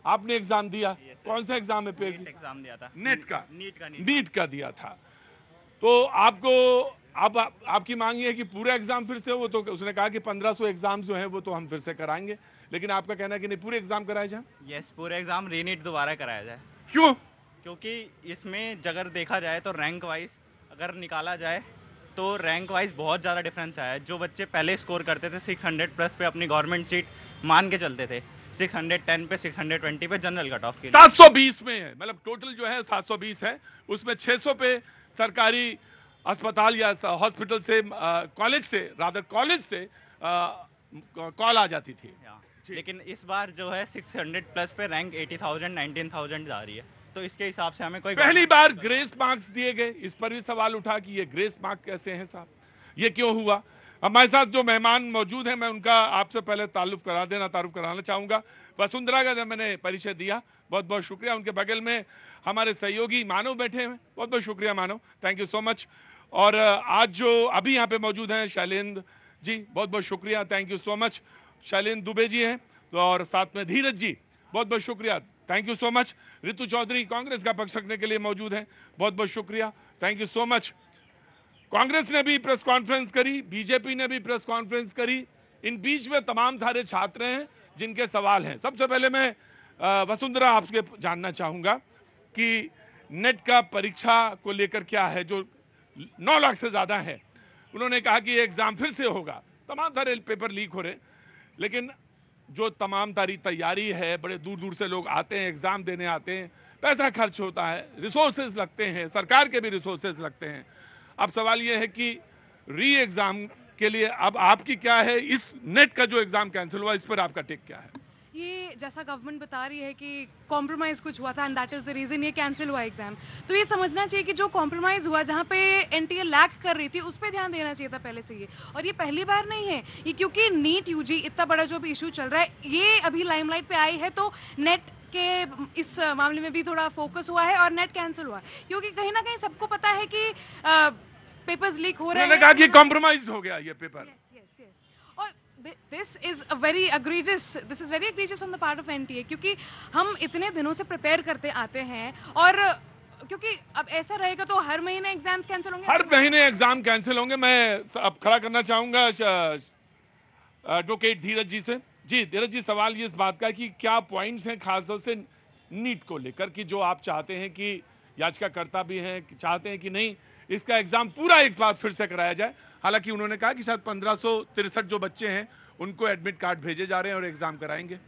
आपने एग्जाम दिया? कौन सा एग्जाम है? एग्जाम दिया था। नेट का? नीट नीट का दिया था। तो आपको अब आपकी मांग ये है कि पूरा एग्जाम फिर से हो? वो तो उसने कहा कि 1500 एग्जाम जो हैं वो तो हम फिर से कराएंगे, लेकिन आपका कहना है कि नहीं, पूरे एग्जाम कराए जाए। यस, पूरे एग्जाम रीनीट दोबारा कराया जाए। क्यों? क्योंकि इसमें अगर देखा जाए तो रैंक वाइज अगर निकाला जाए तो रैंक वाइज बहुत ज़्यादा डिफरेंस आया है। जो बच्चे पहले स्कोर करते थे 600 प्लस पे अपनी गवर्नमेंट सीट मान के चलते थे, 610 पे 620 पे जनरल कट ऑफ के लिए 720 में है, मतलब टोटल जो है 720 है, उसमें 600 पे सरकारी अस्पताल या हॉस्पिटल से कॉलेज से कॉल आ जाती थी। लेकिन इस बार जो है 600 प्लस पे रैंक 80,000 19,000 जा रही है, तो इसके हिसाब से हमें कोई पहली बार ग्रेस मार्क्स दिए गए, इस पर भी सवाल उठा कि ये ग्रेस मार्क कैसे हैं साहब, ये क्यों हुआ? हमारे साथ जो मेहमान मौजूद हैं मैं उनका आपसे पहले तारुफ कराना चाहूंगा। वसुंधरा का जब मैंने परिचय दिया, बहुत बहुत शुक्रिया। उनके बगल में हमारे सहयोगी मानव बैठे हैं, बहुत बहुत शुक्रिया मानव, थैंक यू सो मच। और आज जो अभी यहाँ पे मौजूद हैं शैलेंद्र जी, बहुत बहुत शुक्रिया, thank you so much. Shailendra Dubey ji हैं, तो और साथ में धीरज जी, बहुत बहुत शुक्रिया, thank you so much. Ritu Chaudhary Congress का पक्ष रखने के लिए मौजूद हैं, बहुत बहुत शुक्रिया, thank you so much. Congress ने भी प्रेस कॉन्फ्रेंस करी, बीजेपी ने भी प्रेस कॉन्फ्रेंस करी, इन बीच में तमाम सारे छात्र हैं जिनके सवाल हैं। सबसे पहले मैं वसुंधरा आपसे जानना चाहूंगा कि नेट का परीक्षा को लेकर क्या है, जो 9 लाख से ज्यादा है। उन्होंने कहा कि एग्जाम फिर से होगा, तमाम सारे पेपर लीक हो रहे, लेकिन जो तमाम तारी तैयारी है, बड़े दूर दूर से लोग आते हैं, एग्जाम देने आते हैं, पैसा खर्च होता है, रिसोर्सेज लगते हैं, सरकार के भी रिसोर्सेज लगते हैं। अब सवाल यह है कि री एग्जाम के लिए अब आपकी क्या है, इस नेट का जो एग्जाम कैंसिल हुआ इस पर आपका टेक क्या है? ये जैसा गवर्नमेंट बता रही है कि कॉम्प्रोमाइज़ कुछ हुआ था and that is the reason ये कैंसिल हुआ एग्ज़ाम, तो ये समझना चाहिए कि जो कॉम्प्रोमाइज़ हुआ, जहाँ पे एनटीए लैक कर रही थी, उस पर ध्यान देना चाहिए था पहले से ये। और ये पहली बार नहीं है ये, क्योंकि नीट यूजी इतना बड़ा जो भी इशू चल रहा है, ये अभी लाइमलाइट पे आई है, तो नेट के इस मामले में भी थोड़ा फोकस हुआ है और नेट कैंसिल हुआ है, क्योंकि कहीं ना कहीं सबको पता है कि पेपर्स लीक हो रहे हैं। उन्होंने कहा कि कॉम्प्रोमाइज्ड हो गया ये पेपर। और this is very egregious on the part of NTA, क्योंकि हम इतने दिनों से प्रिपेयर करते आते हैं, और क्योंकि अब ऐसा रहेगा तो हर महीने एग्जाम्स कैंसिल होंगे, हर महीने एग्जाम कैंसिल होंगे। मैं अब खड़ा करना चाहूंगा एडवोकेट धीरज जी से। जी धीरज जी, सवाल ये इस बात का कि क्या पॉइंट्स हैं खासतौर से नीट को लेकर कि जो आप चाहते हैं कि याचिकाकर्ता भी हैं, चाहते हैं कि नहीं इसका एग्जाम पूरा एक बार फिर से कराया जाए। हालांकि उन्होंने कहा कि शायद 1563 जो बच्चे हैं उनको एडमिट कार्ड भेजे जा रहे हैं और एग्जाम कराएंगे।